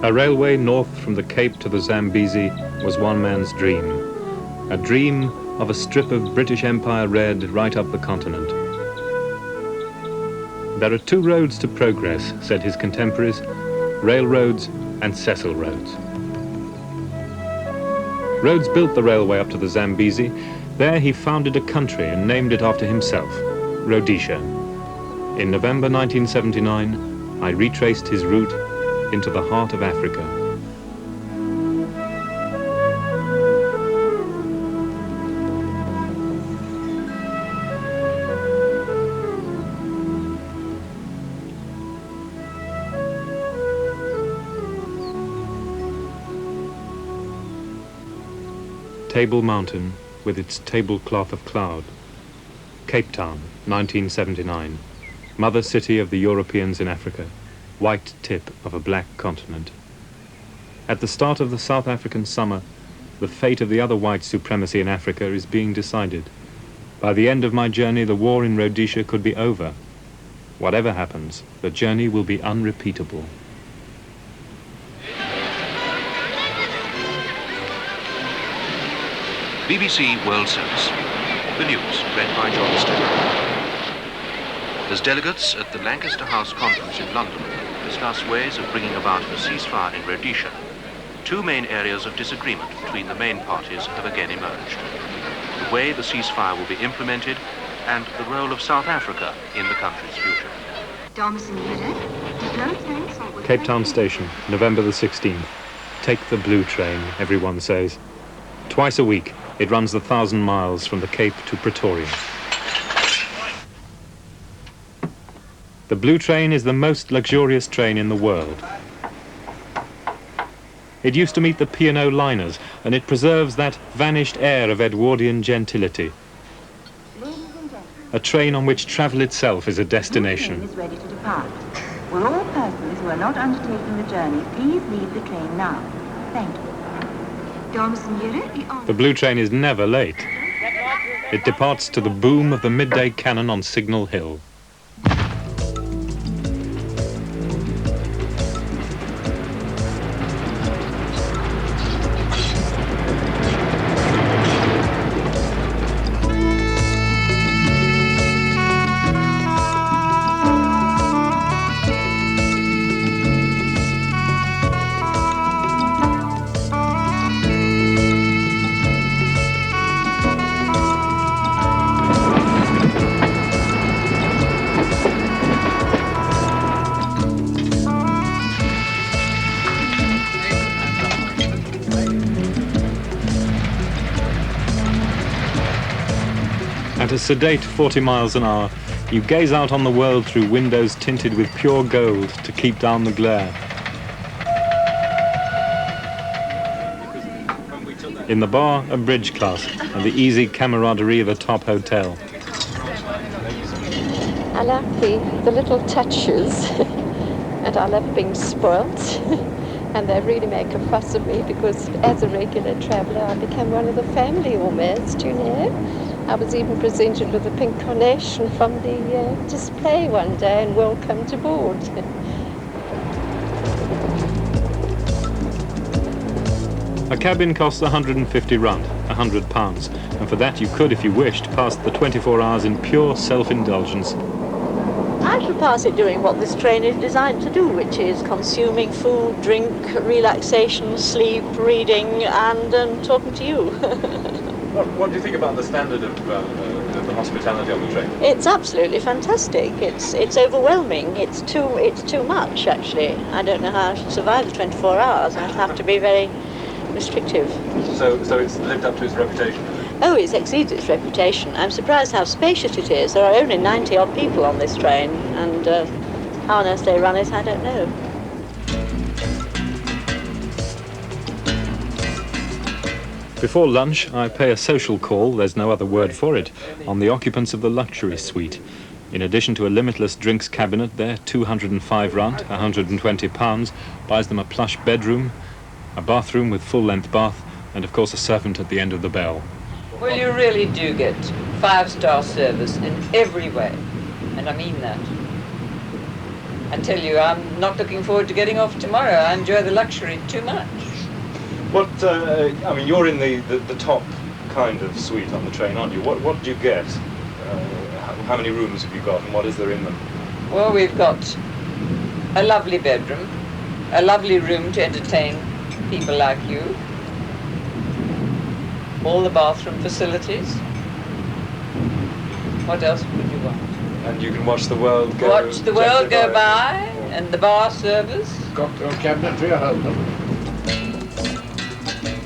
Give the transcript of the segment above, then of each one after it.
A railway north from the Cape to the Zambezi was one man's dream. A dream of a strip of British Empire red right up the continent. There are two roads to progress, said his contemporaries, railroads and Cecil roads. Rhodes built the railway up to the Zambezi. There he founded a country and named it after himself, Rhodesia. In November 1979, I retraced his route into the heart of Africa. Table Mountain with its tablecloth of cloud. Cape Town, 1979. Mother city of the Europeans in Africa. White tip of a black continent. At the start of the South African summer, the fate of the other white supremacy in Africa is being decided. By the end of my journey, the war in Rhodesia could be over. Whatever happens, the journey will be unrepeatable. BBC World Service. The news, read by John Stewart. As delegates at the Lancaster House Conference in London discuss ways of bringing about a ceasefire in Rhodesia, two main areas of disagreement between the main parties have again emerged. The way the ceasefire will be implemented and the role of South Africa in the country's future. Cape Town Station, November the 16th. Take the blue train, everyone says. Twice a week, it runs the 1,000 miles from the Cape to Pretoria. The blue train is the most luxurious train in the world. It used to meet the P&O liners, and it preserves that vanished air of Edwardian gentility. A train on which travel itself is a destination. The train is ready to depart. Will all persons who are not undertaking the journey please leave the train now? Thank you. The blue train is never late. It departs to the boom of the midday cannon on Signal Hill. At a sedate 40 miles an hour, you gaze out on the world through windows tinted with pure gold to keep down the glare. In the bar, a bridge class and the easy camaraderie of a top hotel. I like the little touches, and I love being spoilt. And they really make a fuss of me because as a regular traveller I become one of the family almost, you know. I was even presented with a pink carnation from the display one day and welcomed aboard. A cabin costs 150 rand, £100, and for that you could, if you wished, pass the 24 hours in pure self-indulgence. I shall pass it doing what this train is designed to do, which is consuming food, drink, relaxation, sleep, reading, and talking to you. What do you think about the standard of the hospitality on the train? It's absolutely fantastic. It's overwhelming. It's too much, actually. I don't know how I should survive the 24 hours. I'd have to be very restrictive. So it's lived up to its reputation? Oh, it exceeds its reputation. I'm surprised how spacious it is. There are only 90-odd people on this train, and how on earth they run it, I don't know. Before lunch, I pay a social call, there's no other word for it, on the occupants of the luxury suite. In addition to a limitless drinks cabinet, there, 205 rand, £120, buys them a plush bedroom, a bathroom with full-length bath, and of course a servant at the end of the bell. Well, you really do get 5-star service in every way, and I mean that. I tell you, I'm not looking forward to getting off tomorrow. I enjoy the luxury too much. What, I mean, you're in the top kind of suite on the train, aren't you? What do you get? How many rooms have you got, and what is there in them? Well, we've got a lovely bedroom, a lovely room to entertain people like you, all the bathroom facilities. What else would you want? And you can watch the world go... Watch the world go by, and the bar service. Cocktail cabinet for your husband.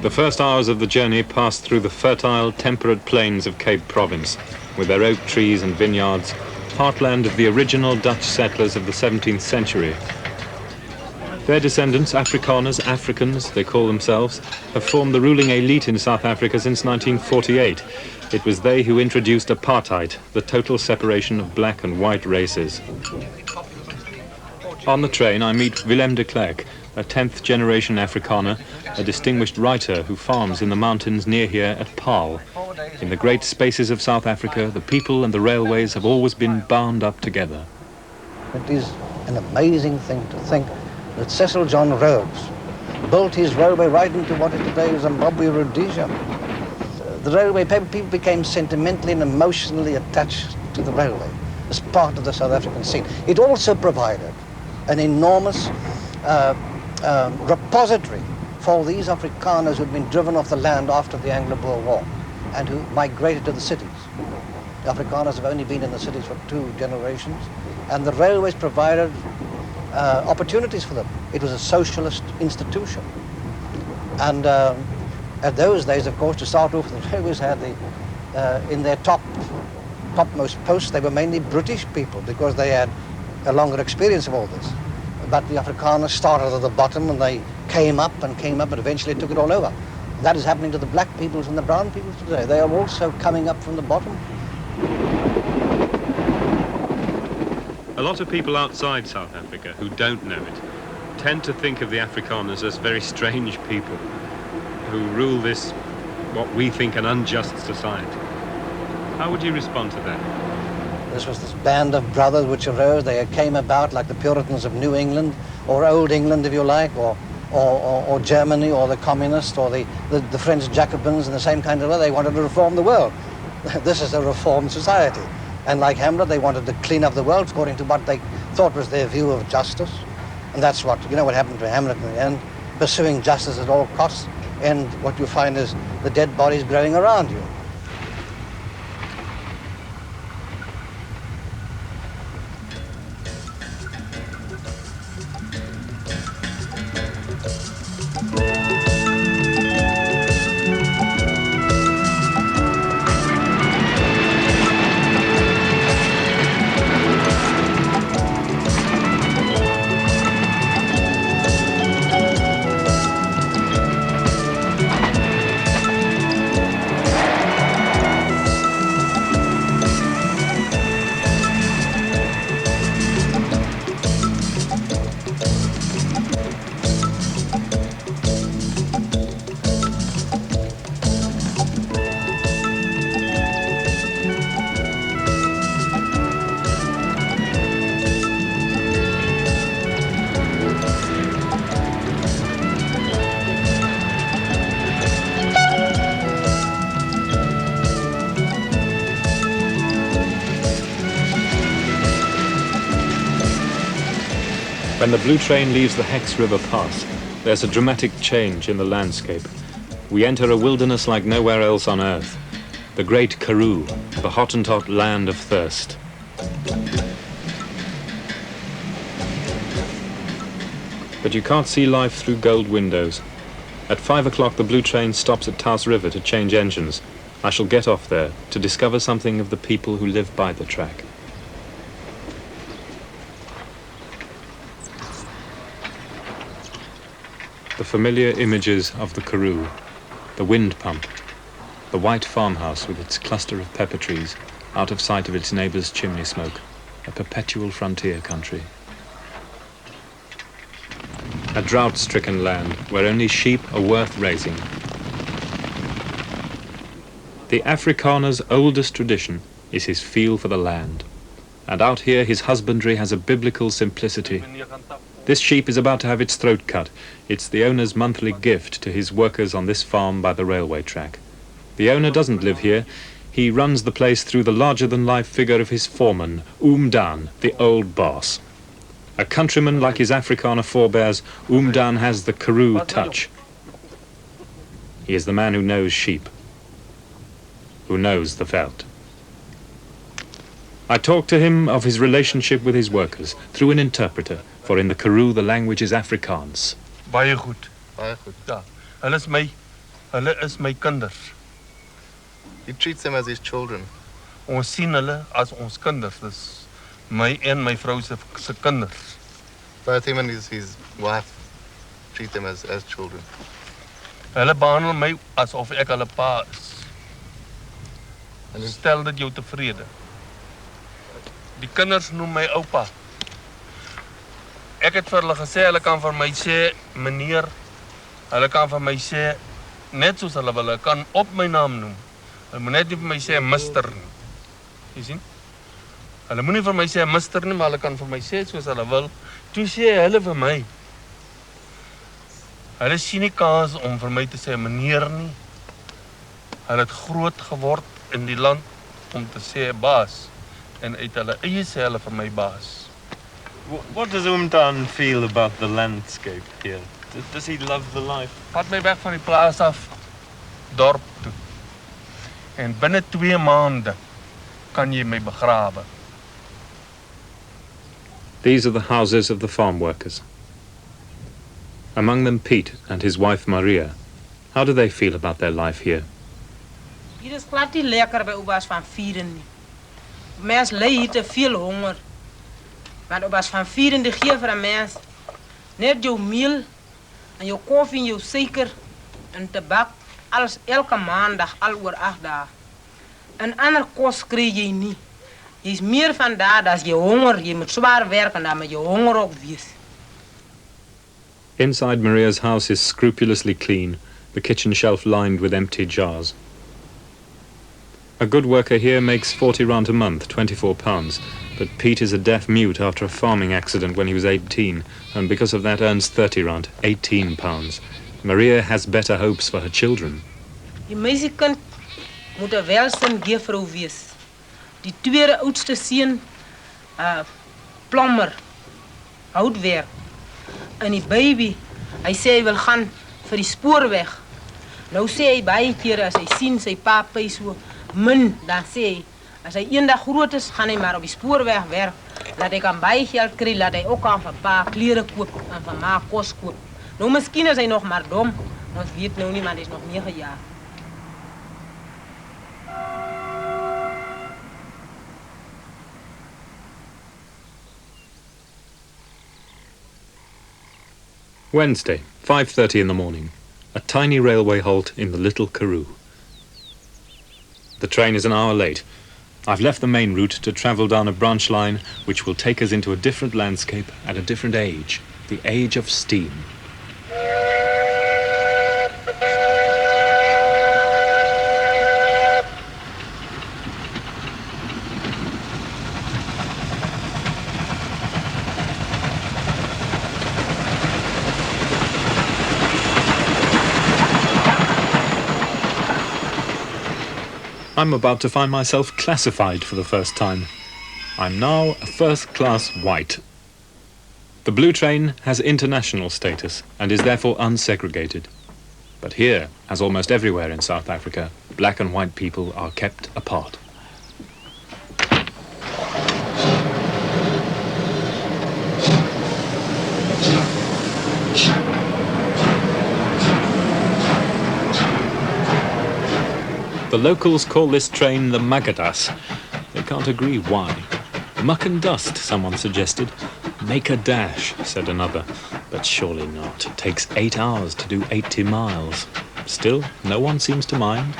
The first hours of the journey passed through the fertile, temperate plains of Cape Province, with their oak trees and vineyards, heartland of the original Dutch settlers of the 17th century. Their descendants, Afrikaners, Africans, they call themselves, have formed the ruling elite in South Africa since 1948. It was they who introduced apartheid, the total separation of black and white races. On the train, I meet Willem de Klerk, a 10th generation Afrikaner, a distinguished writer who farms in the mountains near here at Paarl. In the great spaces of South Africa, the people and the railways have always been bound up together. It is an amazing thing to think that Cecil John Rhodes built his railway right into what is today Zimbabwe, Rhodesia. The railway, people became sentimentally and emotionally attached to the railway as part of the South African scene. It also provided an enormous repository for these Afrikaners who had been driven off the land after the Anglo-Boer War and who migrated to the cities. The Afrikaners have only been in the cities for 2 generations, and the railways provided opportunities for them. It was a socialist institution. And at those days, of course, to start off, the railways had in their topmost posts, they were mainly British people because they had a longer experience of all this. But the Afrikaners started at the bottom and they came up and eventually took it all over. That is happening to the black peoples and the brown peoples today. They are also coming up from the bottom. A lot of people outside South Africa who don't know it tend to think of the Afrikaners as very strange people who rule this, what we think, an unjust society. How would you respond to that? This was this band of brothers which arose. They came about like the Puritans of New England, or Old England, if you like, or Germany, or the communists, or the French Jacobins, in the same kind of way. They wanted to reform the world. This is a reformed society. And like Hamlet, they wanted to clean up the world according to what they thought was their view of justice. And that's what, you know what happened to Hamlet in the end, pursuing justice at all costs. And what you find is the dead bodies growing around you. When the blue train leaves the Hex River Pass, there's a dramatic change in the landscape. We enter a wilderness like nowhere else on Earth. The great Karoo, the Hottentot land of thirst. But you can't see life through gold windows. At 5 o'clock, the blue train stops at Taos River to change engines. I shall get off there to discover something of the people who live by the track. The familiar images of the Karoo, the wind pump, the white farmhouse with its cluster of pepper trees, out of sight of its neighbour's chimney smoke, a perpetual frontier country. A drought-stricken land where only sheep are worth raising. The Afrikaner's oldest tradition is his feel for the land, and out here his husbandry has a biblical simplicity. This sheep is about to have its throat cut. It's the owner's monthly gift to his workers on this farm by the railway track. The owner doesn't live here. He runs the place through the larger-than-life figure of his foreman, Dan, the old boss. A countryman like his Afrikaner forebears, Dan has the Karoo touch. He is the man who knows sheep, who knows the veld. I talked to him of his relationship with his workers through an interpreter, for in the Karoo the language is Afrikaans. Baie goed. Baie goed. Ja. Hulle is my kinders. He treats them as his children. Ons sien hulle as ons kinders. Dis my en my vrou se kinders. Both him and his wife treat them as children. Hulle behandel my asof ek hulle pa is. En stel dit jou tevrede. Die kinders noem my oupa. Ek het vir hulle gesê, hulle kan vir my sê, meneer. Hulle kan vir my sê, net soos hulle wil, hulle kan op my naam noem. Hulle moet net nie vir my sê, mister nie. Jy sien? Hulle moet nie vir my sê, mister nie, maar hulle kan vir my sê, soos hulle wil. Toe sê hulle vir my. Hulle sien nie kans om vir my te sê, meneer nie. Hulle het groot geword in die land om te sê, baas. En uit hulle eie sê hulle vir my baas. What does Dan feel about the landscape here? Does he love the life? Vat my weg van die plaas af, dorp toe. En binne 2 maande kan jy my begrawe. These are the houses of the farm workers. Among them Piet and his wife Maria. How do they feel about their life here? Hier is glad nie lekker by opas van vieren nie. Mens ly hier te veel honger. Want opas van vieren die gee vir 'n mens net jou meel en jou koffie en jou suiker en tabak alles elke maandag al oor 8 dae. En ander kos kry jy nie. Jy's meer van daar as jy honger, jy moet swaar werk en dan moet jy honger ook wees. Inside Maria's house is scrupulously clean, the kitchen shelf lined with empty jars. A good worker here makes 40 rand a month, £24, but Piet is a deaf mute after a farming accident when he was 18, and because of that earns 30 rand, £18. Maria has better hopes for her children. Die meisiekind moet 'n welsin juffrou wees. Die tweede oudste seun, plommer, houtwerk. En die baby, hy sê hy wil gaan vir die spoorweg. Nou sê hy baie keer as hy sien sy pa pay so min, dan sê hy, as hy eendag groot is, gaan hy maar op die spoorweg werk. Laat hy kan baie geld kry, laat hy ook aan vir pa klere koop en vir ma kos koop. Nou miskien is hy nog maar dom, ons weet nou nie, maar hy is nog 9 jaar. Wednesday, 5:30 in the morning. A tiny railway halt in the little Karoo. The train is an hour late. I've left the main route to travel down a branch line which will take us into a different landscape at a different age, the age of steam. I'm about to find myself classified for the first time. I'm now a first-class white. The blue train has international status and is therefore unsegregated. But here, as almost everywhere in South Africa, black and white people are kept apart. The locals call this train the Magadas. They can't agree why. Muck and dust, someone suggested. Make a dash, said another. But surely not. It takes 8 hours to do 80 miles. Still, no one seems to mind.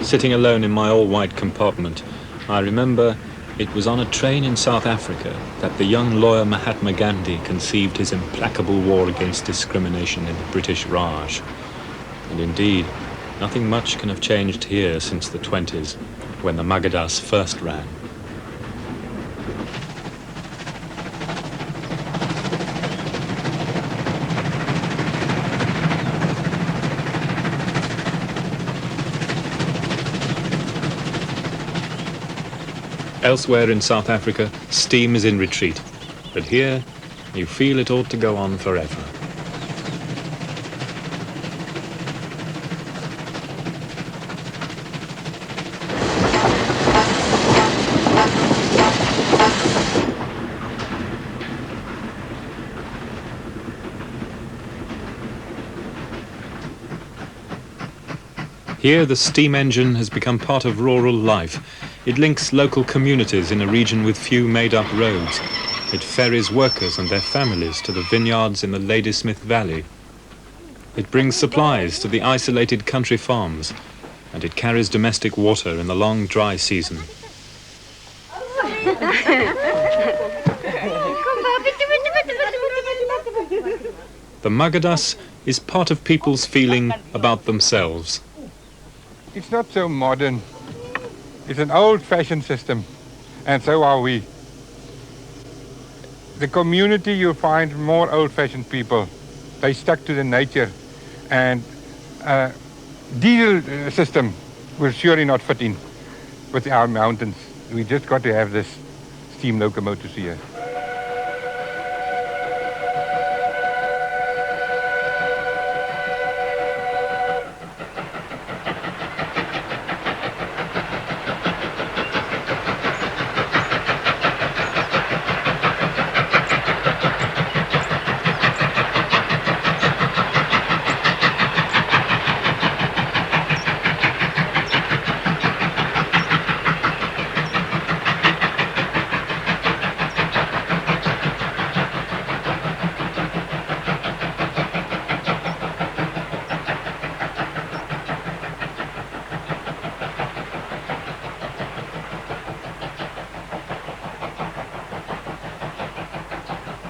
Sitting alone in my all-white compartment, I remember it was on a train in South Africa that the young lawyer Mahatma Gandhi conceived his implacable war against discrimination in the British Raj. And indeed, nothing much can have changed here since the 20s. when the Magadas first ran. Elsewhere in South Africa, steam is in retreat, but here you feel it ought to go on forever. Here the steam engine has become part of rural life. It links local communities in a region with few made-up roads. It ferries workers and their families to the vineyards in the Ladysmith Valley. It brings supplies to the isolated country farms, and it carries domestic water in the long dry season. The Magadas is part of people's feeling about themselves. It's not so modern. It's an old-fashioned system, and so are we. The community, you'll find more old-fashioned people. They stuck to the nature, and diesel system will surely not fit in with our mountains. We just got to have this steam locomotives here.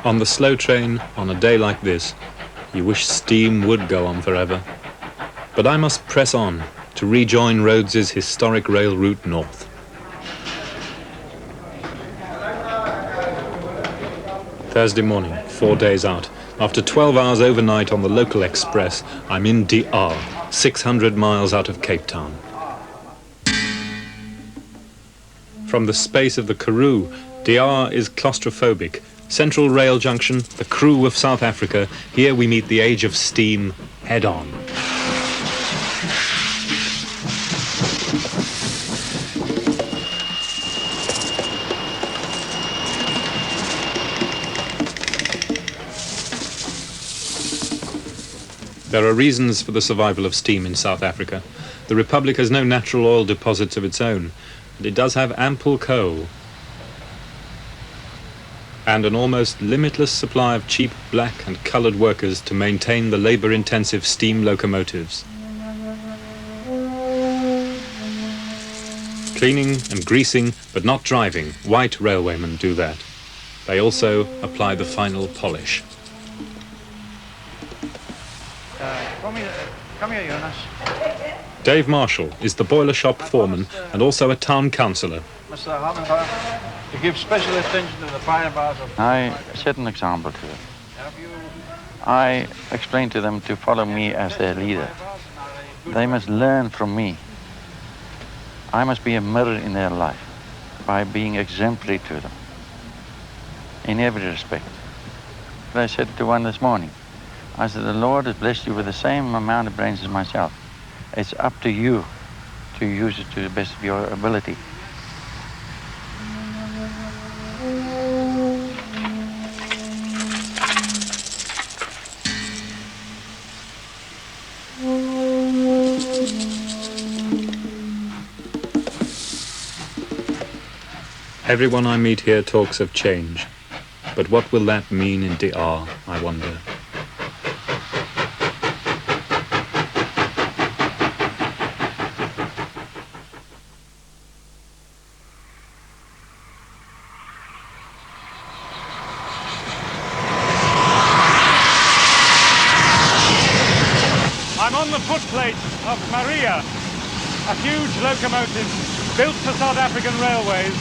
On the slow train, on a day like this, you wish steam would go on forever. But I must press on to rejoin Rhodes's historic rail route north. Thursday morning, 4 days out. After 12 hours overnight on the local express, I'm in DR, 600 miles out of Cape Town. From the space of the Karoo, DR is claustrophobic. Central Rail Junction, the Karoo of South Africa. Here we meet the age of steam head on. There are reasons for the survival of steam in South Africa. The Republic has no natural oil deposits of its own, but it does have ample coal and an almost limitless supply of cheap black and coloured workers to maintain the labour-intensive steam locomotives. Cleaning and greasing, but not driving, white railwaymen do that. They also apply the final polish. Come here, Jonas. Dave Marshall is the boiler shop foreman and also a town councillor. Mr. Hamilton, to give special attention to the fire bars of... I set an example to them. I explained to them to follow me as their leader. They must learn from me. I must be a mirror in their life by being exemplary to them in every respect. But I said to one this morning, I said, the Lord has blessed you with the same amount of brains as myself. It's up to you to use it to the best of your ability. Everyone I meet here talks of change, but what will that mean in DR, I wonder? I'm on the footplate of Maria, a huge locomotive built for South African Railways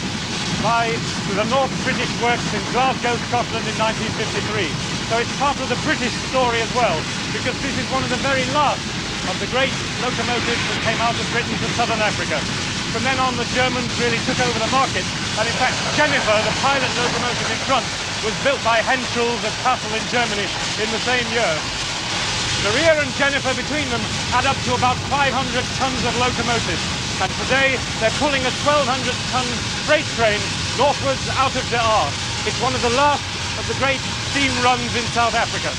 by the North British Works in Glasgow, Scotland in 1953. So it's part of the British story as well, because this is one of the very last of the great locomotives that came out of Britain to southern Africa. From then on, the Germans really took over the market, and in fact, Jennifer, the pilot locomotive in front, was built by Henschels at Kassel in Germany in the same year. The Rear and Jennifer between them add up to about 500 tons of locomotive, and today they're pulling a 1,200-ton freight train northwards out of De Aar. It's one of the last of the great steam runs in South Africa.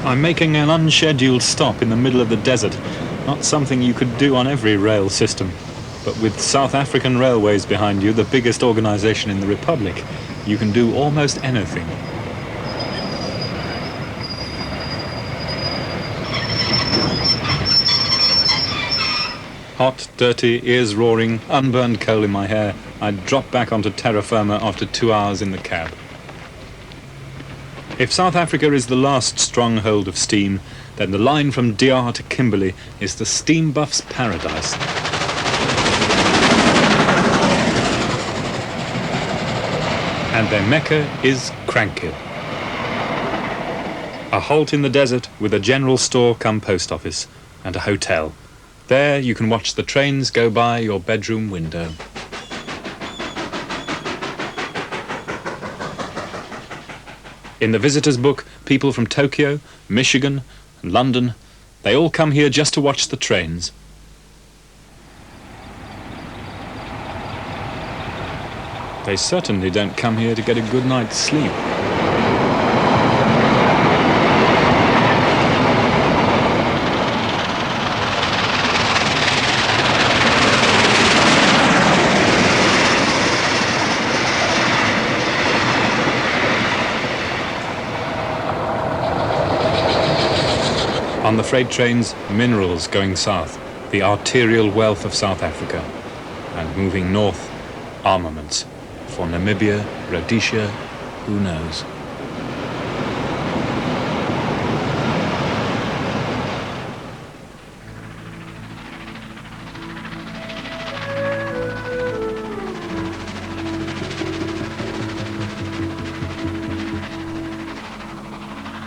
I'm making an unscheduled stop in the middle of the desert, not something you could do on every rail system. But with South African Railways behind you, the biggest organisation in the Republic, you can do almost anything. Hot, dirty, ears roaring, unburned coal in my hair, I drop back onto terra firma after 2 hours in the cab. If South Africa is the last stronghold of steam, then the line from De Aar to Kimberley is the steam buff's paradise. And their mecca is Crankhill. A halt in the desert with a general store come post office and a hotel. There you can watch the trains go by your bedroom window. In the visitors' book, people from Tokyo, Michigan, and London, they all come here just to watch the trains. They certainly don't come here to get a good night's sleep. On the freight trains, minerals going south, the arterial wealth of South Africa, and moving north, armaments. For Namibia, Rhodesia, who knows?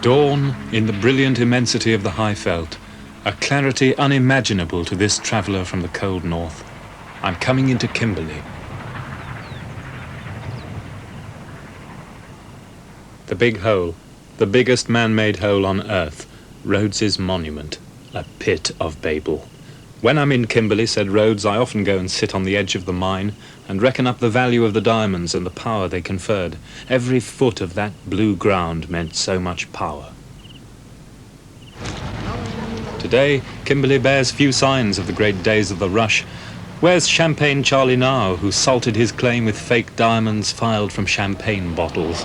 Dawn in the brilliant immensity of the high veld, a clarity unimaginable to this traveller from the cold north. I'm coming into Kimberley. The big hole, the biggest man-made hole on Earth, Rhodes's monument, a pit of Babel. When I'm in Kimberley, said Rhodes, I often go and sit on the edge of the mine and reckon up the value of the diamonds and the power they conferred. Every foot of that blue ground meant so much power. Today, Kimberley bears few signs of the great days of the rush. Where's Champagne Charlie now, who salted his claim with fake diamonds filed from champagne bottles?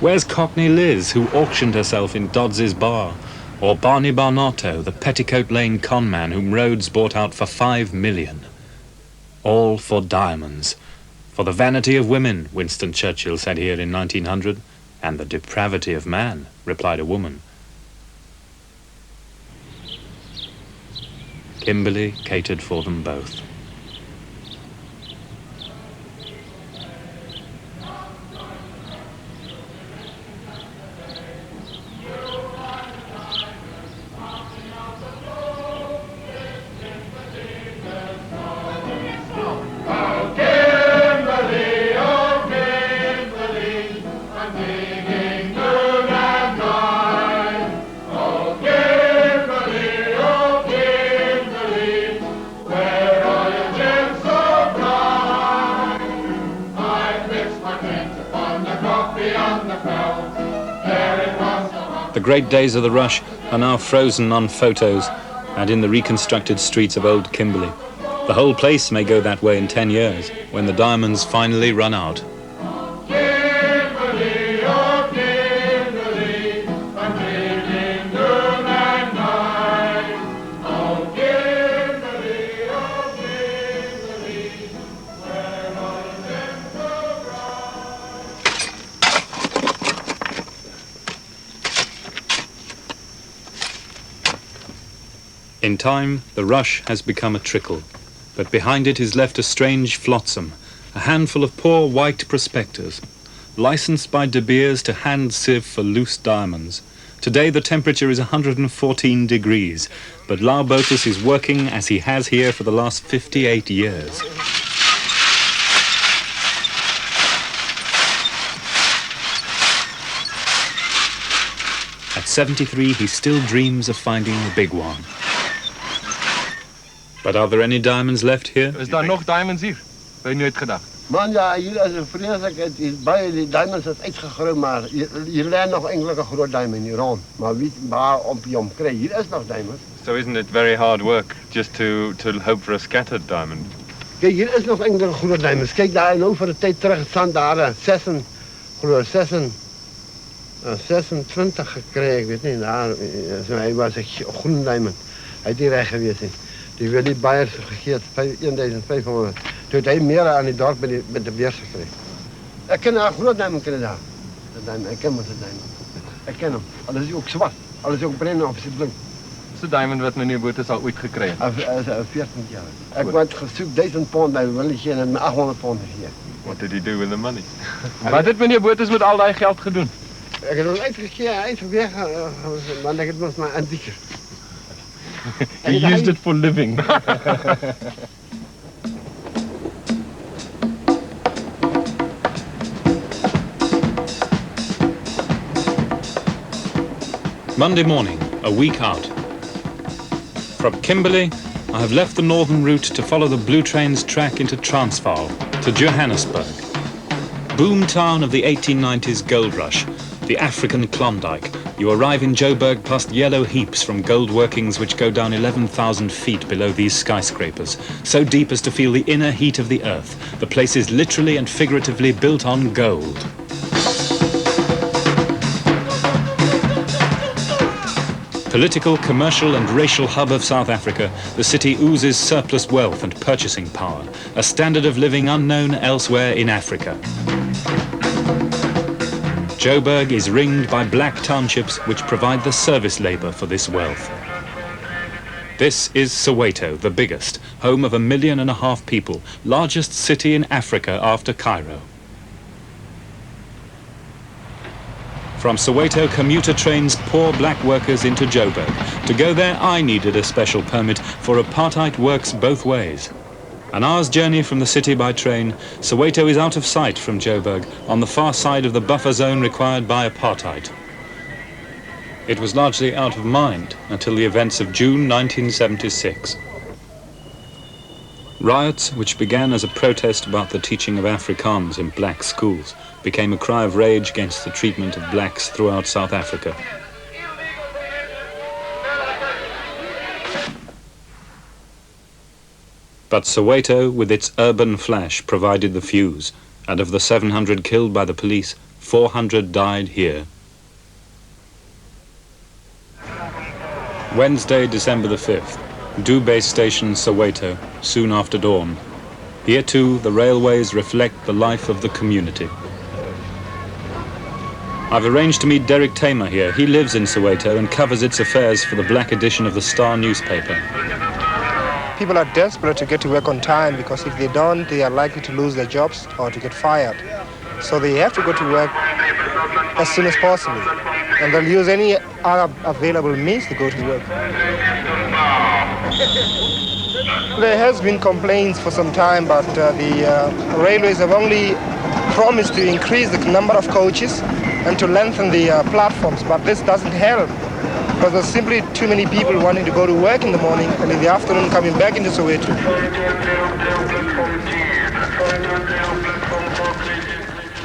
Where's Cockney Liz, who auctioned herself in Dodds's bar? Or Barney Barnato, the Petticoat Lane conman whom Rhodes bought out for $5 million. All for diamonds. For the vanity of women, Winston Churchill said here in 1900, and the depravity of man, replied a woman. Kimberly catered for them both. The great days of the rush are now frozen on photos and in the reconstructed streets of old Kimberley. The whole place may go that way in 10 years, when the diamonds finally run out. In time, the rush has become a trickle, but behind it is left a strange flotsam, a handful of poor white prospectors, licensed by De Beers to hand sieve for loose diamonds. Today the temperature is 114 degrees, but Larbotus is working as he has here for the last 58 years. At 73, he still dreams of finding the big one. But are there any diamonds left here? Is daar nog diamonds hier? Ben je nooit gedacht? Man, ja, hier is een vreselijk, die diamonds is uitgegroeid, maar hier ligt nog enkele grote diamonds hier rond. Maar wie waar op je om krijgt, hier is nog diamonds. So isn't it very hard work just to hope for a scattered diamond? Kijk, hier is nog enkele grote diamonds. Kijk, daar en over de tijd terug staan daar 26 gekregen, weet niet, daar hij was een groen diamond. Hij die weg geweest is. Die wil die Bayers gegeven, 1500. Toen hij meer aan die dorp met de beers gekregen. Ik ken een groot diamond daar. Ik ken hem. Ik ken hem. Alles is ook zwart. Alles is ook bruin of is blink. Is de diamond wat meneer Boetes al ooit gekregen? 14 jaar. Ik word gezoekt 1000 pond, maar wil ik geen 800 pond gegeven. What did he do with the money? Wat heeft meneer Boetes met al die geld gedaan? Ik heb het even weg, maar ik was maar antieker. He used it for living. Monday morning, a week out. From Kimberley, I have left the northern route to follow the Blue Train's track into Transvaal, to Johannesburg. Boom town of the 1890s gold rush, the African Klondike. You arrive in Joburg past yellow heaps from gold workings which go down 11,000 feet below these skyscrapers, so deep as to feel the inner heat of the earth. The place is literally and figuratively built on gold. Political, commercial and racial hub of South Africa, the city oozes surplus wealth and purchasing power, a standard of living unknown elsewhere in Africa. Joburg is ringed by black townships which provide the service labour for this wealth. This is Soweto, the biggest, home of 1.5 million people, largest city in Africa after Cairo. From Soweto, commuter trains pour black workers into Joburg. To go there, I needed a special permit, for apartheid works both ways. An hour's journey from the city by train, Soweto is out of sight from Joburg, on the far side of the buffer zone required by apartheid. It was largely out of mind until the events of June 1976. Riots, which began as a protest about the teaching of Afrikaans in black schools, became a cry of rage against the treatment of blacks throughout South Africa. But Soweto, with its urban flash, provided the fuse, and of the 700 killed by the police, 400 died here. Wednesday, December the 5th. Dubé Station, Soweto, soon after dawn. Here too, the railways reflect the life of the community. I've arranged to meet Derek Tamer here. He lives in Soweto and covers its affairs for the black edition of the Star newspaper. People are desperate to get to work on time because if they don't, they are likely to lose their jobs or to get fired. So they have to go to work as soon as possible. And they'll use any other available means to go to work. There has been complaints for some time, but the railways have only promised to increase the number of coaches and to lengthen the platforms, but this doesn't help because there's simply too many people wanting to go to work in the morning and in the afternoon coming back into Soweto.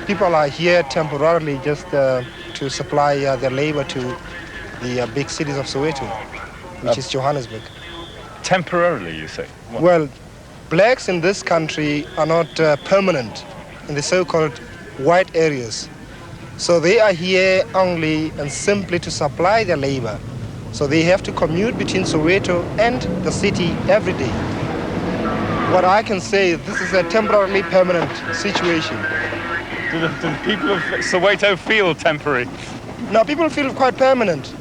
People are here temporarily just to supply their labor to the big cities of Soweto, which is Johannesburg. Temporarily, you say? What? Well, blacks in this country are not permanent in the so-called white areas. So they are here only and simply to supply their labor. So they have to commute between Soweto and the city every day. What I can say, this is a temporarily permanent situation. Do the people of Soweto feel temporary? No, people feel quite permanent.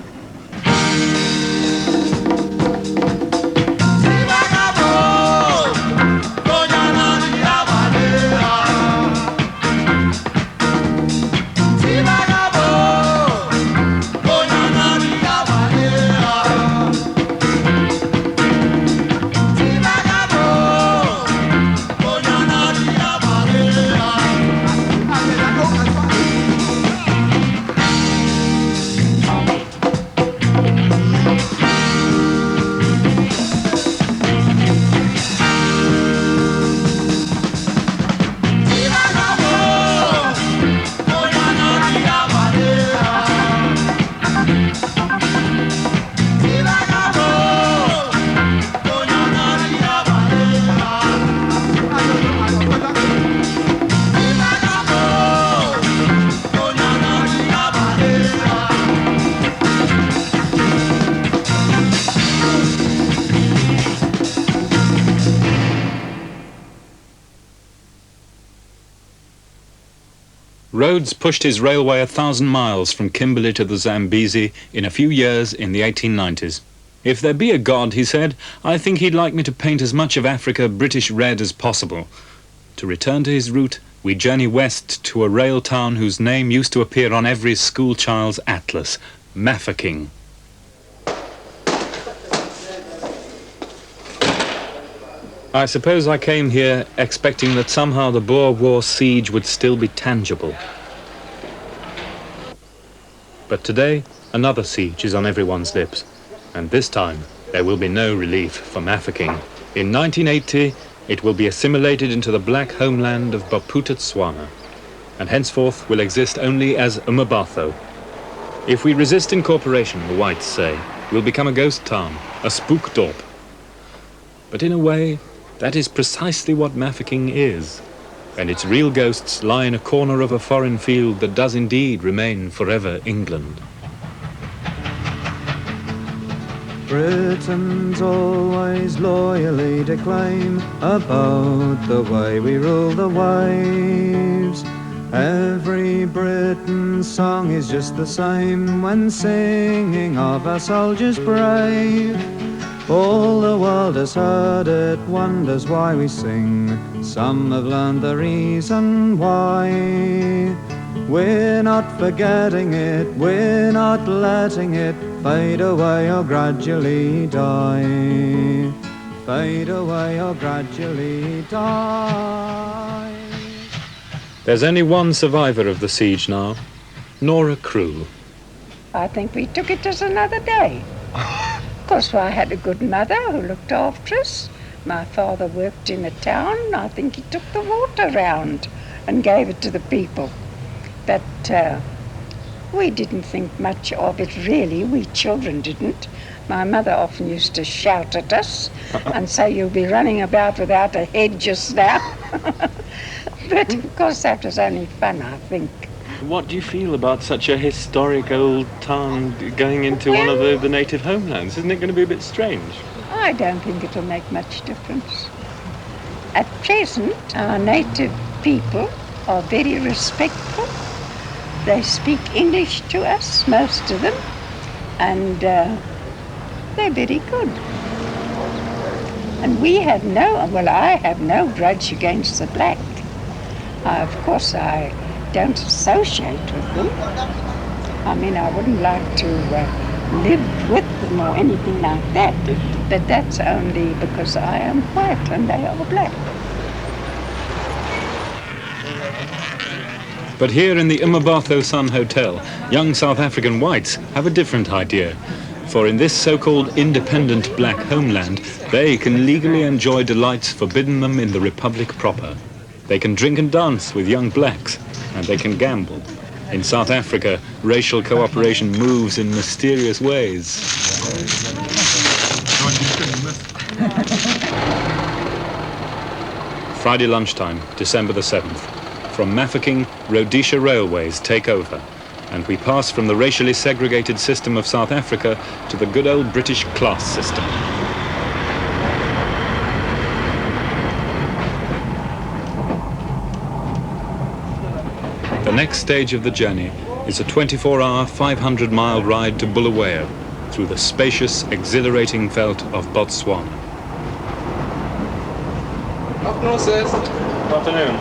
Rhodes pushed his railway 1,000 miles from Kimberly to the Zambezi in a few years in the 1890s. If there be a God, he said, I think he'd like me to paint as much of Africa British red as possible. To return to his route, we journey west to a rail town whose name used to appear on every schoolchild's atlas, Mafeking. I suppose I came here expecting that somehow the Boer War siege would still be tangible. But today, another siege is on everyone's lips, and this time there will be no relief for Mafeking. In 1980, it will be assimilated into the black homeland of Bophuthatswana, and henceforth will exist only as Ummabatho. If we resist incorporation, the whites say, we'll become a ghost town, a spookdorp. But in a way, that is precisely what Mafeking is, and its real ghosts lie in a corner of a foreign field that does indeed remain forever England. Britons always loyally declaim about the way we rule the waves. Every Briton's song is just the same when singing of our soldiers brave. All the world has heard it, wonders why we sing. Some have learned the reason why. We're not forgetting it, we're not letting it fade away or gradually die. Fade away or gradually die. There's only one survivor of the siege now, Nora Karoo. I think we took it as another day. Of course, I had a good mother who looked after us. My father worked in the town. I think he took the water round and gave it to the people. But we didn't think much of it, really. We children didn't. My mother often used to shout at us and say, you'll be running about without a head just now. But of course, that was only fun, I think. What do you feel about such a historic old town going into one of the native homelands? Isn't it going to be a bit strange? I don't think it'll make much difference. At present, our native people are very respectful. They speak English to us, most of them, and they're very good. And we have I have no grudge against the black. Of course, I don't associate with them. I mean, I wouldn't like to live with them or anything like that, but that's only because I am white and they are black. But here in the Mmabatho Sun Hotel, young South African whites have a different idea. For in this so-called independent black homeland, they can legally enjoy delights forbidden them in the Republic proper. They can drink and dance with young blacks, and they can gamble. In South Africa, racial cooperation moves in mysterious ways. Friday lunchtime, December the 7th. From Mafeking, Rhodesia railways take over, and we pass from the racially segregated system of South Africa to the good old British class system. The next stage of the journey is a 24-hour, 500-mile ride to Bulawayo through the spacious, exhilarating veldt of Botswana. Good afternoon.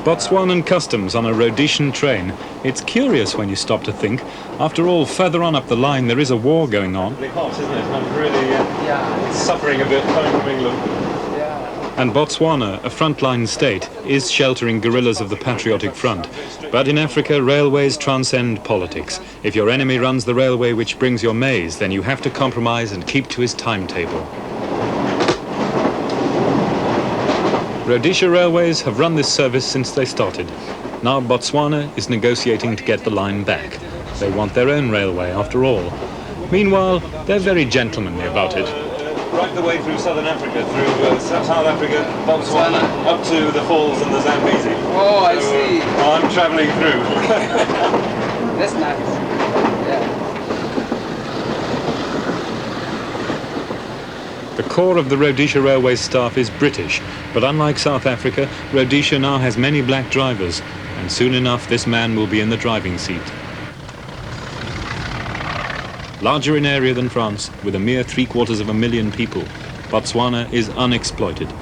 Botswanan customs on a Rhodesian train. It's curious when you stop to think. After all, further on up the line there is a war going on. It's hot, isn't it? I'm really suffering a bit coming from England. And Botswana, a frontline state, is sheltering guerrillas of the Patriotic Front. But in Africa, railways transcend politics. If your enemy runs the railway which brings your maize, then you have to compromise and keep to his timetable. Rhodesia Railways have run this service since they started. Now Botswana is negotiating to get the line back. They want their own railway after all. Meanwhile, they're very gentlemanly about it. Right the way through southern Africa, through South Africa, Botswana, up to the falls and the Zambezi. Oh, I see. I'm travelling through. That's nice. The core of the Rhodesia Railways staff is British, but unlike South Africa, Rhodesia now has many black drivers, and soon enough this man will be in the driving seat. Larger in area than France, with a mere 750,000 people, Botswana is unexploited.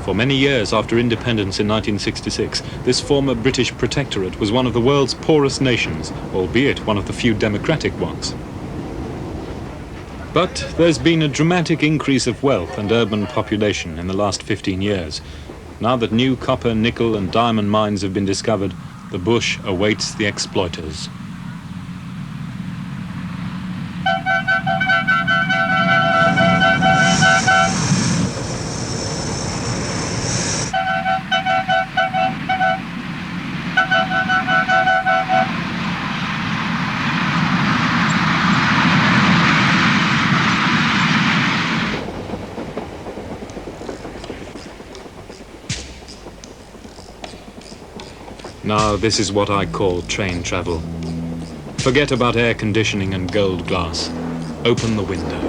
For many years after independence in 1966, this former British protectorate was one of the world's poorest nations, albeit one of the few democratic ones. But there's been a dramatic increase of wealth and urban population in the last 15 years. Now that new copper, nickel and diamond mines have been discovered, the bush awaits the exploiters. Now, this is what I call train travel. Forget about air conditioning and gold glass. Open the window.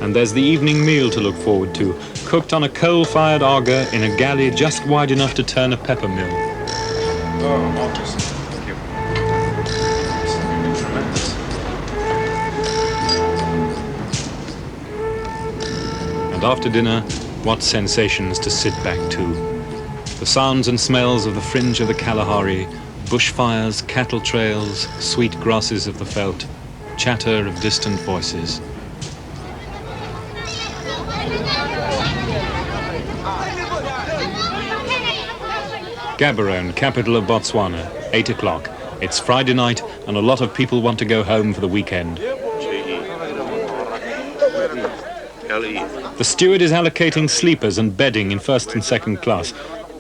And there's the evening meal to look forward to, cooked on a coal-fired auger in a galley just wide enough to turn a pepper mill. Oh, marvellous. Thank you. It's tremendous. And after dinner, what sensations to sit back to. The sounds and smells of the fringe of the Kalahari, bushfires, cattle trails, sweet grasses of the veldt, chatter of distant voices. Gaborone, capital of Botswana, 8 o'clock. It's Friday night and a lot of people want to go home for the weekend. The steward is allocating sleepers and bedding in first and second class.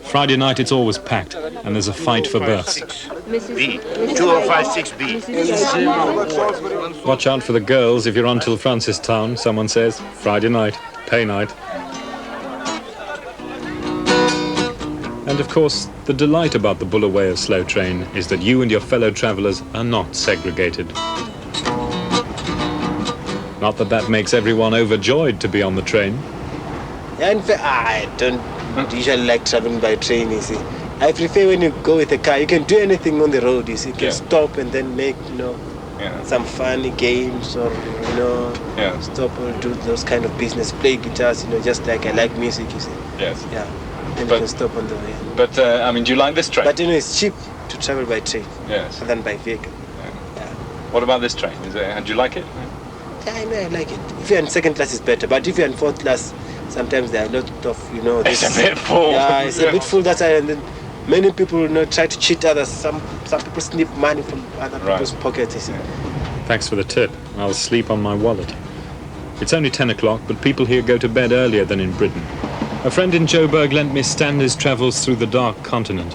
Friday night it's always packed, and there's a fight for berths. B. 2056B. Watch out for the girls if you're on till Francistown, someone says. Friday night, pay night. And of course, the delight about the Bulawayo slow train is that you and your fellow travellers are not segregated. Not that that makes everyone overjoyed to be on the train. In fact, I don't usually like traveling by train, you see. I prefer when you go with a car, you can do anything on the road, you see. You can stop and then make, some funny games or, stop or do those kind of business, play guitars, just like I like music, you see. Yes. Yeah. And you can stop on the way. But, I mean, do you like this train? But, it's cheap to travel by train than by vehicle. Yeah. What about this train? Do you like it? Yeah, I like it. If you're in second class, it's better. But if you're in fourth class, sometimes there are a lot of, It's a bit full. Yeah, it's a bit full. That's why, and then many people, try to cheat others. Some people sneak money from other people's pockets. You see. Thanks for the tip. I'll sleep on my wallet. It's only 10 o'clock, but people here go to bed earlier than in Britain. A friend in Joburg lent me Stanley's Travels Through the Dark Continent.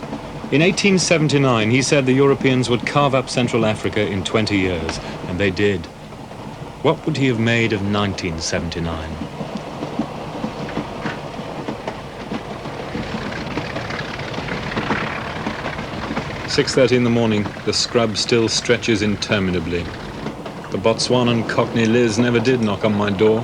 In 1879, he said the Europeans would carve up Central Africa in 20 years, and they did. What would he have made of 1979? "6:30 in the morning, the scrub still stretches interminably. The Botswanan Cockney Liz never did knock on my door.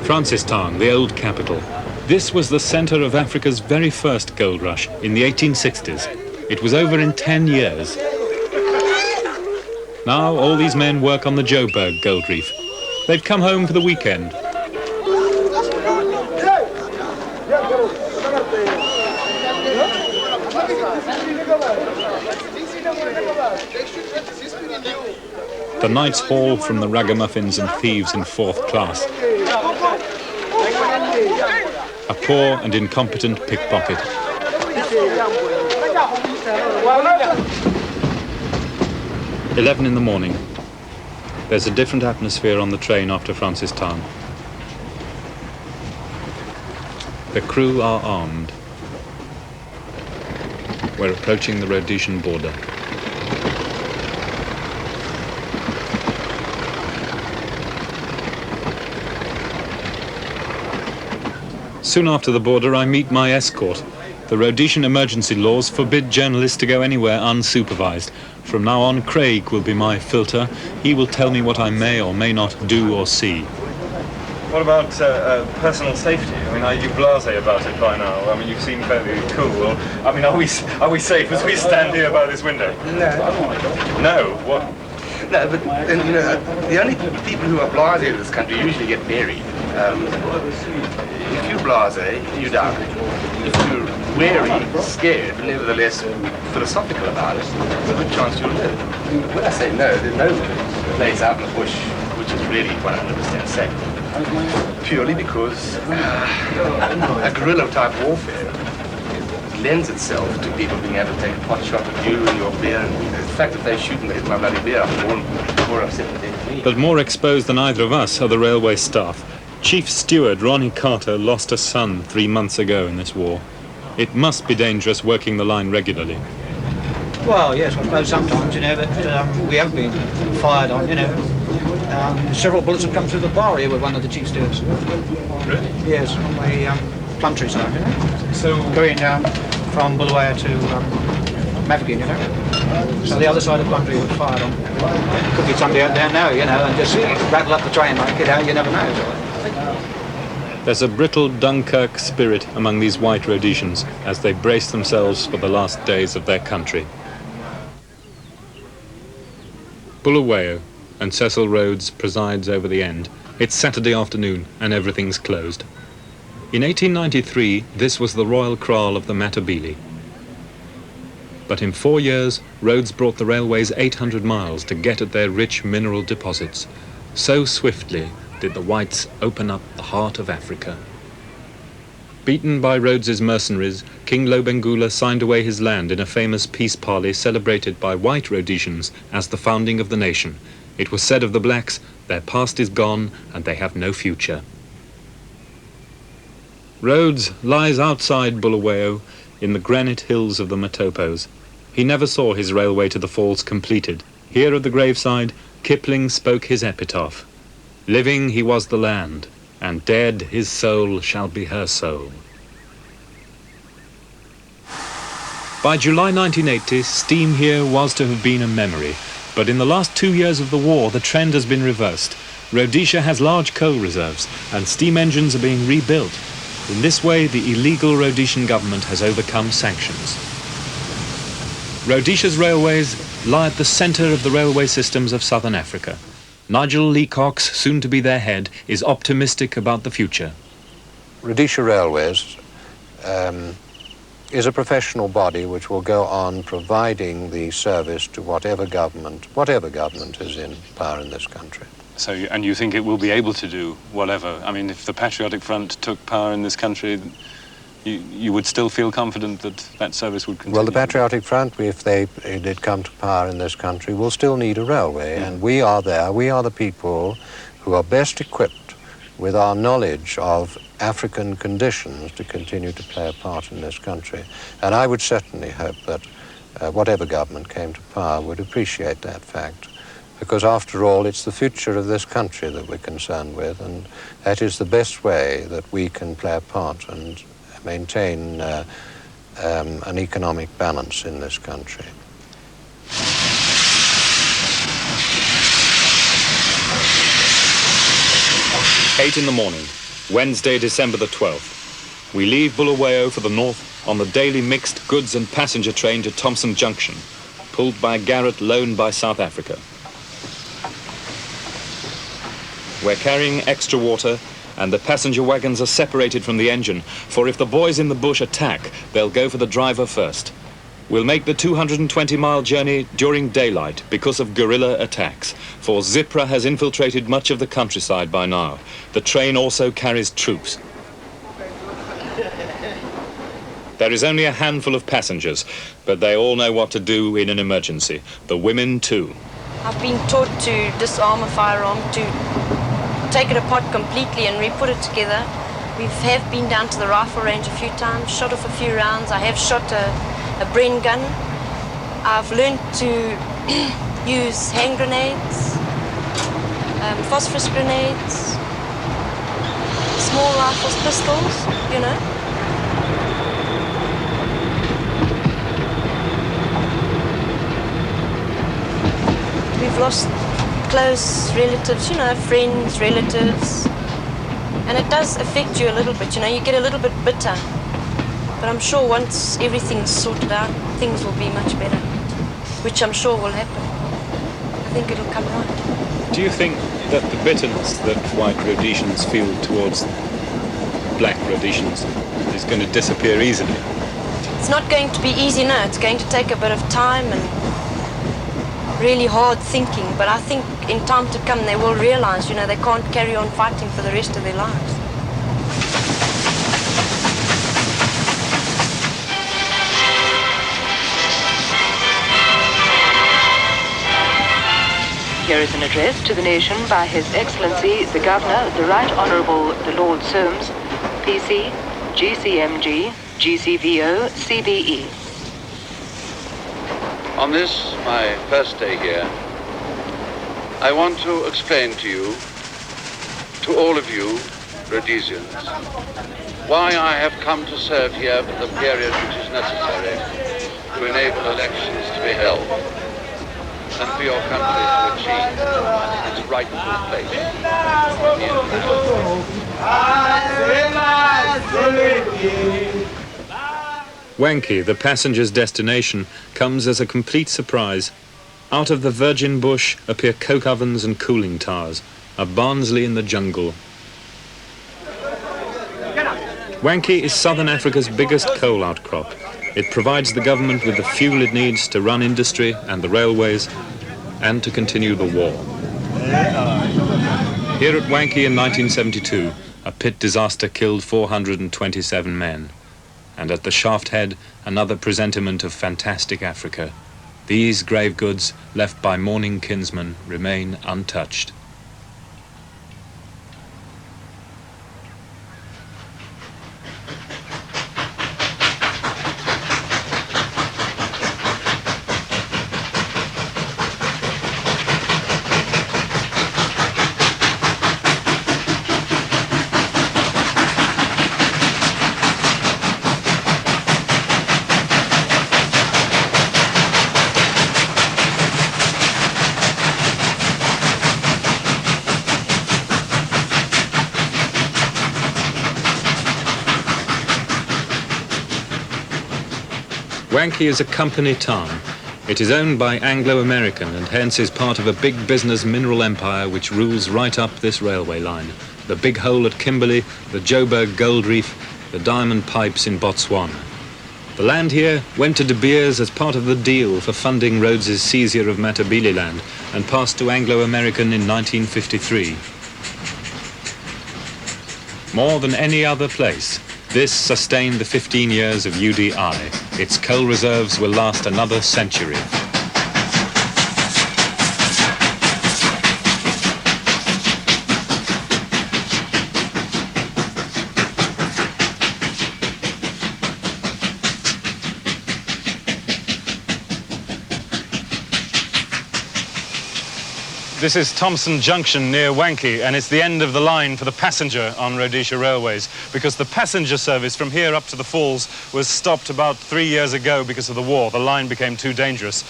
Francistown, the old capital. This was the centre of Africa's very first gold rush in the 1860s. It was over in 10 years. Now all these men work on the Joburg gold reef. They've come home for the weekend. The night's haul from the ragamuffins and thieves in fourth class. A poor and incompetent pickpocket. 11 in the morning. There's a different atmosphere on the train after Francistown. The crew are armed. We're approaching the Rhodesian border. Soon after the border, I meet my escort. The Rhodesian emergency laws forbid journalists to go anywhere unsupervised. From now on, Craig will be my filter. He will tell me what I may or may not do or see. What about personal safety? I mean, are you blasé about it by now? I mean, you seem fairly cool. I mean, are we safe as we stand here by this window? No. No? What? No, but the only people who are blasé in this country usually get married. If you're blasé, you die. If you're wary, scared, but nevertheless philosophical about it, there's a good chance you'll live. When I say no, there's no place out in the bush which is really 100% safe. Purely because a guerrilla-type warfare lends itself to people being able to take a pot shot at you and your beer. And the fact that they shoot and they hit my bloody beer, I'm more upset than me. But more exposed than either of us are the railway staff. Chief Steward Ronnie Carter lost a son 3 months ago in this war. It must be dangerous working the line regularly. Well, yes, I suppose sometimes, but we have been fired on, several bullets have come through the bar here with one of the chief stewards. Really? Yes, on the Plumtree side, So going from Bulawayo to Mafeking, So the other side of Plumtree was fired on. Could be somebody out there now, and just rattle up the train like it, you never know. There's a brittle Dunkirk spirit among these white Rhodesians as they brace themselves for the last days of their country. Bulawayo, and Cecil Rhodes presides over the end. It's Saturday afternoon and everything's closed. In 1893, this was the royal kraal of the Matabele. But in 4 years, Rhodes brought the railways 800 miles to get at their rich mineral deposits. So swiftly did the whites open up the heart of Africa. Beaten by Rhodes's mercenaries, King Lobengula signed away his land in a famous peace parley celebrated by white Rhodesians as the founding of the nation. It was said of the blacks, Their past is gone and they have no future. Rhodes lies outside Bulawayo in the granite hills of the Matopos. He never saw his railway to the falls completed. Here at the graveside, Kipling spoke his epitaph. Living he was the land, and dead his soul shall be her soul. By July 1980, steam here was to have been a memory, but in the last 2 years of the war, the trend has been reversed. Rhodesia has large coal reserves, and steam engines are being rebuilt. In this way, the illegal Rhodesian government has overcome sanctions. Rhodesia's railways lie at the centre of the railway systems of southern Africa. Nigel Leacox, soon to be their head, is optimistic about the future. Rhodesia Railways is a professional body which will go on providing the service to whatever government is in power in this country. So, and you think it will be able to do whatever? I mean, if the Patriotic Front took power in this country, you would still feel confident that that service would continue? Well, the Patriotic Front, if they did come to power in this country, will still need a railway, and we are there. We are the people who are best equipped with our knowledge of African conditions to continue to play a part in this country. And I would certainly hope that whatever government came to power would appreciate that fact, because after all, it's the future of this country that we're concerned with, and that is the best way that we can play a part and maintain an economic balance in this country. Eight in the morning, Wednesday, December the 12th. We leave Bulawayo for the north on the daily mixed goods and passenger train to Thompson Junction, pulled by a Garrett loaned by South Africa. We're carrying extra water, and the passenger wagons are separated from the engine, for if the boys in the bush attack, they'll go for the driver first. We'll make the 220-mile journey during daylight because of guerrilla attacks, for Zipra has infiltrated much of the countryside by now. The train also carries troops. There is only a handful of passengers, but they all know what to do in an emergency. The women too. I've been taught to disarm a firearm, to take it apart completely and re-put it together. We have been down to the rifle range a few times, shot off a few rounds. I have shot a Bren gun. I've learned to use hand grenades, phosphorus grenades, small rifles, pistols, you know. We've lost close relatives, you know, friends, relatives. And it does affect you a little bit, you know, you get a little bit bitter. But I'm sure once everything's sorted out, things will be much better, which I'm sure will happen. I think it'll come right. Do you think that the bitterness that white Rhodesians feel towards black Rhodesians is going to disappear easily? It's not going to be easy, no. It's going to take a bit of time and really hard thinking. But I think in time to come they will realize, you know, they can't carry on fighting for the rest of their lives. Here is an address to the nation by His Excellency the Governor, the Right Honourable the Lord Soames, PC, GCMG, GCVO, CBE. On this, my first day here, I want to explain to you, to all of you, Rhodesians, why I have come to serve here for the period which is necessary to enable elections to be held, and for your country to achieve its rightful place in the Wankie, the passenger's destination, comes as a complete surprise. Out of the virgin bush appear coke ovens and cooling towers, a Barnsley in the jungle. Wankie is southern Africa's biggest coal outcrop. It provides the government with the fuel it needs to run industry and the railways and to continue the war. Here at Wankie in 1972, a pit disaster killed 427 men. And at the shaft head, another presentiment of fantastic Africa. These grave goods, left by mourning kinsmen, remain untouched. Wankie is a company town. It is owned by Anglo-American and hence is part of a big business mineral empire which rules right up this railway line. The big hole at Kimberly, the Joburg gold reef, the diamond pipes in Botswana. The land here went to De Beers as part of the deal for funding Rhodes's seizure of Matabeleland and passed to Anglo-American in 1953. More than any other place, this sustained the 15 years of UDI. Its coal reserves will last another century. This is Thompson Junction near Wankie, and it's the end of the line for the passenger on Rhodesia Railways, because the passenger service from here up to the falls was stopped about 3 years ago because of the war. The line became too dangerous.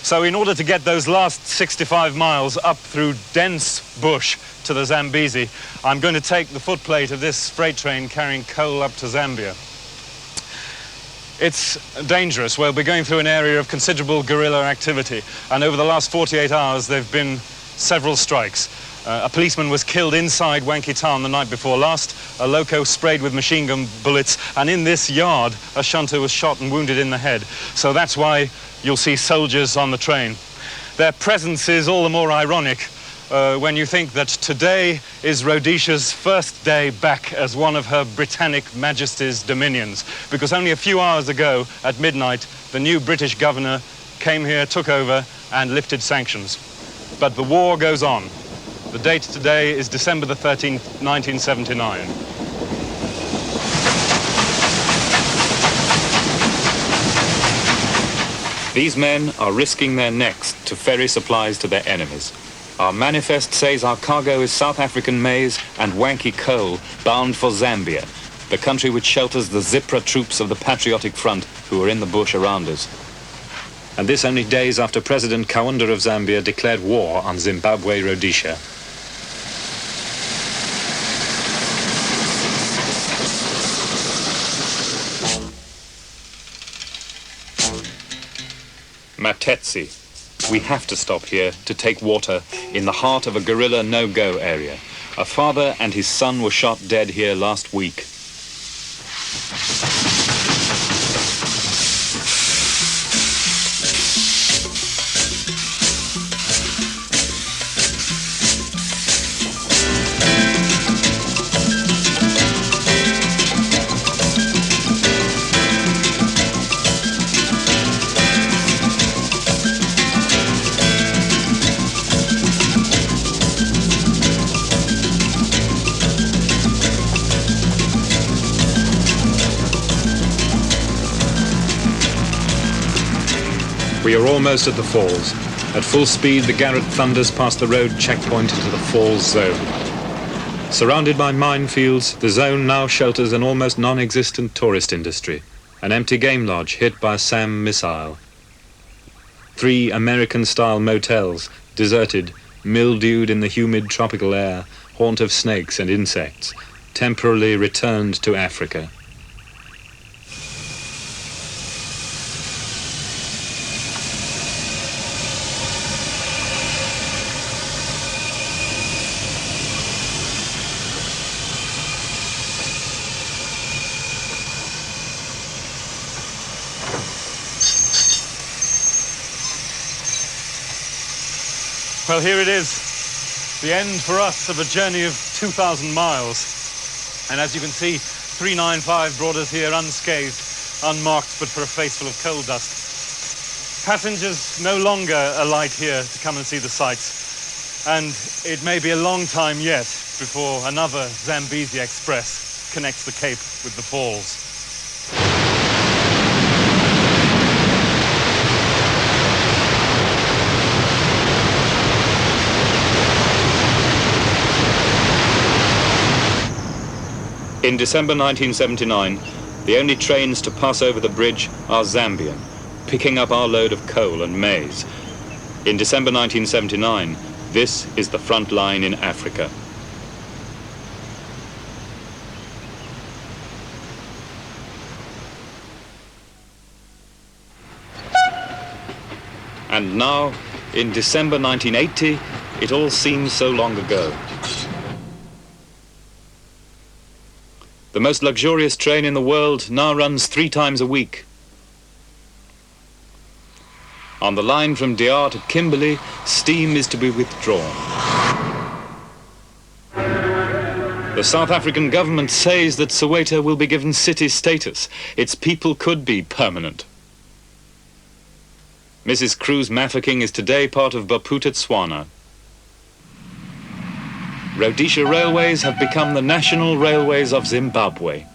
So in order to get those last 65 miles up through dense bush to the Zambezi, I'm going to take the footplate of this freight train carrying coal up to Zambia. It's dangerous. We'll be going through an area of considerable guerrilla activity, and over the last 48 hours there have been several strikes. A policeman was killed inside Wankie town the night before last, a loco sprayed with machine gun bullets, and in this yard a shunter was shot and wounded in the head. So that's why you'll see soldiers on the train. Their presence is all the more ironic when you think that today is Rhodesia's first day back as one of Her Britannic Majesty's dominions, because only a few hours ago at midnight the new British governor came here, took over and lifted sanctions. But the war goes on. The date today is December the 13th, 1979. These men are risking their necks to ferry supplies to their enemies. Our manifest says our cargo is South African maize and Wankie coal bound for Zambia, the country which shelters the Zipra troops of the Patriotic Front who are in the bush around us. And this only days after President Kaunda of Zambia declared war on Zimbabwe, Rhodesia. Matetsi. We have to stop here to take water in the heart of a guerrilla no-go area. A father and his son were shot dead here last week. We are almost at the falls. At full speed, the Garrett thunders past the road checkpoint into the falls zone. Surrounded by minefields, the zone now shelters an almost non-existent tourist industry, an empty game lodge hit by a SAM missile. 3 American-style motels, deserted, mildewed in the humid tropical air, haunt of snakes and insects, temporarily returned to Africa. Well, here it is, the end for us of a journey of 2,000 miles. And as you can see, 395 brought us here unscathed, unmarked, but for a face full of coal dust. Passengers no longer alight here to come and see the sights. And it may be a long time yet before another Zambezi Express connects the Cape with the falls. In December 1979, the only trains to pass over the bridge are Zambian, picking up our load of coal and maize. In December 1979, this is the front line in Africa. And now, in December 1980, it all seems so long ago. The most luxurious train in the world now runs 3 times a week. On the line from DR to Kimberly, steam is to be withdrawn. The South African government says that Soweto will be given city status. Its people could be permanent. Mrs. Cruz Mafeking is today part of Maputo, Tswana. Rhodesia railways have become the national railways of Zimbabwe.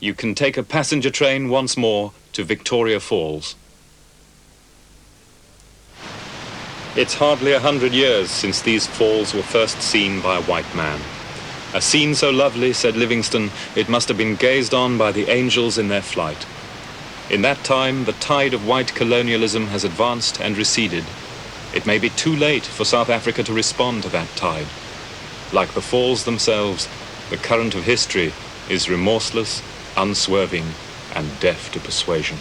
You can take a passenger train once more to Victoria Falls. It's hardly 100 years since these falls were first seen by a white man. A scene so lovely, said Livingstone, it must have been gazed on by the angels in their flight. In that time, the tide of white colonialism has advanced and receded. It may be too late for South Africa to respond to that tide. Like the falls themselves, the current of history is remorseless, unswerving, and deaf to persuasion.